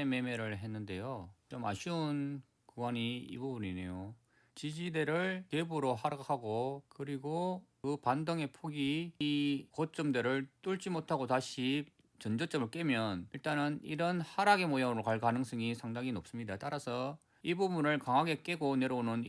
매매를 했는데요. 좀 아쉬운 구간이 이 부분이네요. 지지대를 갭으로 하락하고 그리고 그 반등의 폭이 이 고점대를 뚫지 못하고 다시 전저점을 깨면 일단은 이런 하락의 모양으로 갈 가능성이 상당히 높습니다. 따라서 이 부분을 강하게 깨고 내려오는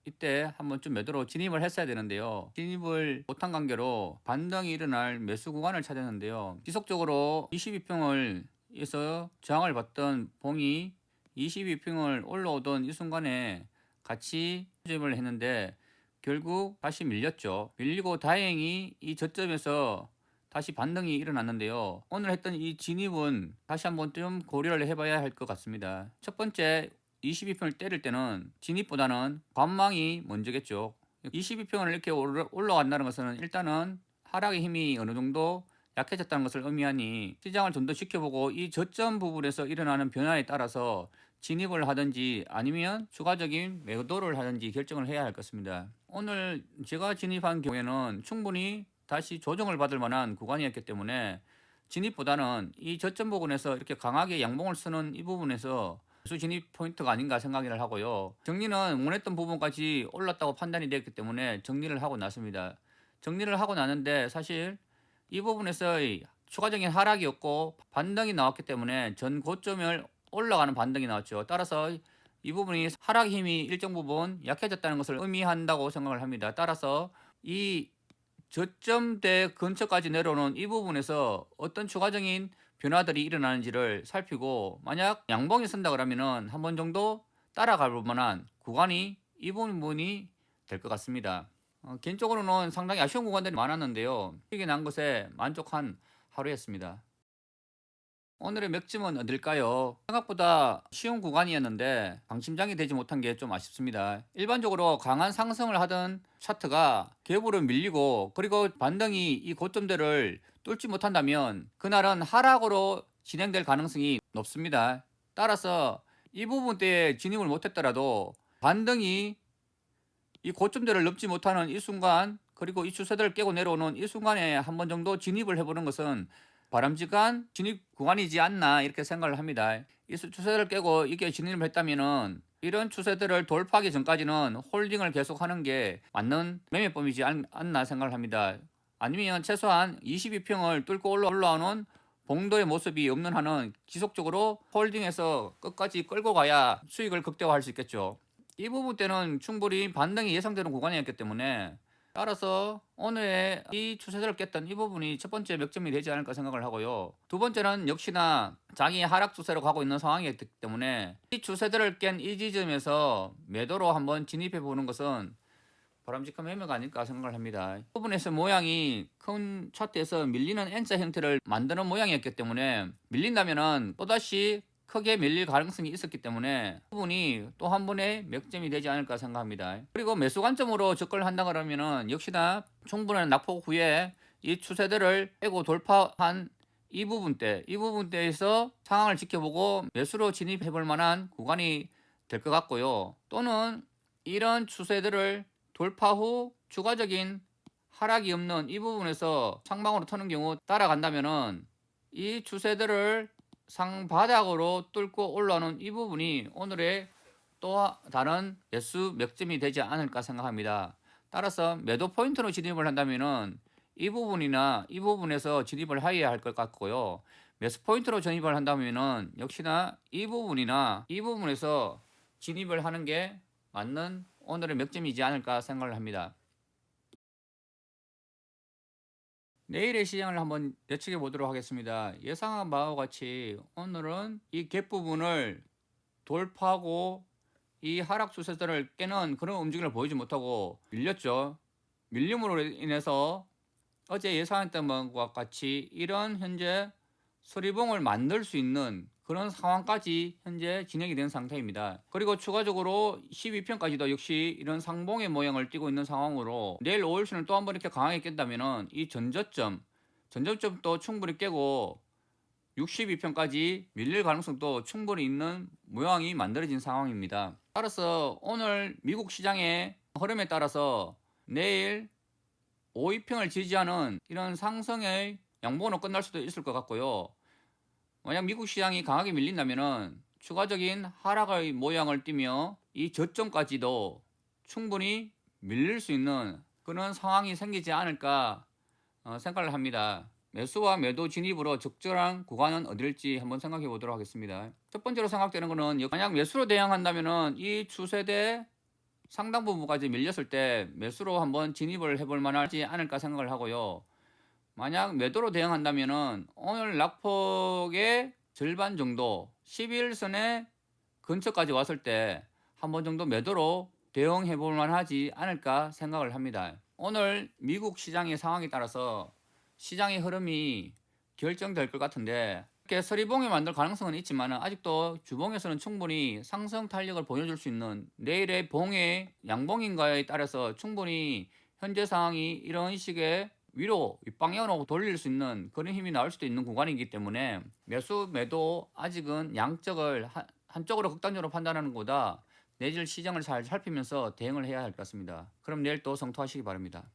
이때 한번 좀 매도로 진입을 했어야 되는데요. 진입을 못한 관계로 반등이 일어날 매수 구간을 찾았는데요. 지속적으로 22평을 에서 저항을 받던 봉이 22평을 올라오던 이 순간에 같이 진입을 했는데 결국 다시 밀렸죠. 밀리고 다행히 이 저점에서 다시 반등이 일어났는데요. 오늘 했던 이 진입은 다시 한번 좀 고려를 해봐야 할 것 같습니다. 첫 번째 22평을 때릴 때는 진입보다는 관망이 먼저겠죠. 22평을 이렇게 올라간다는 것은 일단은 하락의 힘이 어느 정도 약해졌다는 것을 의미하니 시장을 좀 더 지켜보고 이 저점 부분에서 일어나는 변화에 따라서 진입을 하든지 아니면 추가적인 매도를 하든지 결정을 해야 할 것입니다. 오늘 제가 진입한 경우에는 충분히 다시 조정을 받을 만한 구간이었기 때문에 진입보다는 이 저점 부분에서 이렇게 강하게 양봉을 쓰는 이 부분에서 수 진입 포인트가 아닌가 생각을 하고요. 정리는 원했던 부분까지 올랐다고 판단이 됐기 때문에 정리를 하고 났습니다. 정리를 하고 나는데 사실 이 부분에서의 추가적인 하락이었고 반등이 나왔기 때문에 전 고점을 올라가는 반등이 나왔죠. 따라서 이 부분이 하락 힘이 일정 부분 약해졌다는 것을 의미한다고 생각을 합니다. 따라서 이 저점대 근처까지 내려오는 이 부분에서 어떤 추가적인 변화들이 일어나는지를 살피고 만약 양봉이 선다 그러면은 한 번 정도 따라갈 만한 구간이 이 부분이 될 것 같습니다. 개인적으로는 상당히 아쉬운 구간들이 많았는데요. 수익이 난 것에 만족한 하루였습니다. 오늘의 맥점은 어딜까요? 생각보다 쉬운 구간이었는데 방심장이 되지 못한 게 좀 아쉽습니다. 일반적으로 강한 상승을 하던 차트가 갭으로 밀리고 그리고 반등이 이 고점대를 뚫지 못한다면 그날은 하락으로 진행될 가능성이 높습니다. 따라서 이 부분대에 진입을 못했더라도 반등이 이 고점대를 넘지 못하는 이 순간 그리고 이 추세대를 깨고 내려오는 이 순간에 한 번 정도 진입을 해보는 것은 바람직한 진입 구간이지 않나 이렇게 생각을 합니다. 이 추세대를 깨고 이게 진입을 했다면은 이런 추세대를 돌파하기 전까지는 홀딩을 계속하는 게 맞는 매매법이지 않나 생각을 합니다. 아니면 최소한 22평을 뚫고 올라오는 봉도의 모습이 없는 한은 지속적으로 홀딩해서 끝까지 끌고 가야 수익을 극대화할 수 있겠죠. 이 부분 때는 충분히 반등이 예상되는 구간이었기 때문에 따라서 오늘의 이 추세대를 깼던 이 부분이 첫 번째 맥점이 되지 않을까 생각을 하고요. 두 번째는 역시나 장이 하락 추세로 가고 있는 상황이었기 때문에 이 추세대를 깬 이 지점에서 매도로 한번 진입해 보는 것은 바람직한 매매가 아닐까 생각을 합니다. 이 부분에서 모양이 큰 차트에서 밀리는 N자 형태를 만드는 모양이었기 때문에 밀린다면은 또다시 크게 밀릴 가능성이 있었기 때문에 이 부분이 또 한 번의 맥점이 되지 않을까 생각합니다. 그리고 매수 관점으로 접근을 한다 그러면은 역시나 충분한 낙폭 후에 이 추세대를 빼고 돌파한 이 부분대에서 상황을 지켜보고 매수로 진입해 볼 만한 구간이 될 것 같고요. 또는 이런 추세들을 돌파 후 추가적인 하락이 없는 이 부분에서 상방으로 터는 경우 따라간다면은 이 추세들을 상바닥으로 뚫고 올라오는 이 부분이 오늘의 또 다른 매수 맥점이 되지 않을까 생각합니다. 따라서 매도 포인트로 진입을 한다면은 이 부분이나 이 부분에서 진입을 해야 할 것 같고요. 매수 포인트로 진입을 한다면은 역시나 이 부분이나 이 부분에서 진입을 하는 게 맞는 오늘의 맥점이지 않을까 생각을 합니다. 내일의 시장을 한번 예측해 보도록 하겠습니다. 예상한 바와 같이 오늘은 이 갭 부분을 돌파하고 이 하락 추세선을 깨는 그런 움직임을 보이지 못하고 밀렸죠. 밀림으로 인해서 어제 예상했던 것과 같이 이런 현재 수리봉을 만들 수 있는 그런 상황까지 현재 진행이 된 상태입니다. 그리고 추가적으로 12편까지도 역시 이런 상봉의 모양을 띠고 있는 상황으로 내일 5일선을 또 한 번 이렇게 강하게 깬다면은 이 전저점도 충분히 깨고 62편까지 밀릴 가능성도 충분히 있는 모양이 만들어진 상황입니다. 따라서 오늘 미국 시장의 흐름에 따라서 내일 5위평을 지지하는 이런 상승의 양봉으로 끝날 수도 있을 것 같고요. 만약 미국 시장이 강하게 밀린다면은 추가적인 하락의 모양을 띠며 이 저점까지도 충분히 밀릴 수 있는 그런 상황이 생기지 않을까 생각을 합니다. 매수와 매도 진입으로 적절한 구간은 어딜지 한번 생각해 보도록 하겠습니다. 첫 번째로 생각되는 것은 만약 매수로 대응한다면은 이 추세대 상당 부분까지 밀렸을 때 매수로 한번 진입을 해볼 만하지 않을까 생각을 하고요. 만약 매도로 대응한다면은 오늘 낙폭의 절반 정도 11선의 근처까지 왔을 때 한 번 정도 매도로 대응해 볼 만하지 않을까 생각을 합니다. 오늘 미국 시장의 상황에 따라서 시장의 흐름이 결정될 것 같은데 이렇게 서리봉이 만들 가능성은 있지만 아직도 주봉에서는 충분히 상승 탄력을 보여줄 수 있는 내일의 봉의 양봉인가에 따라서 충분히 현재 상황이 이런 식의 위로 윗방향으로 돌릴 수 있는 그런 힘이 나올 수도 있는 구간이기 때문에 매수 매도 아직은 양적을 한쪽으로 극단적으로 판단하는 것보다 내질 시장을 잘 살피면서 대응을 해야 할 것 같습니다. 그럼 내일 또 성투하시기 바랍니다.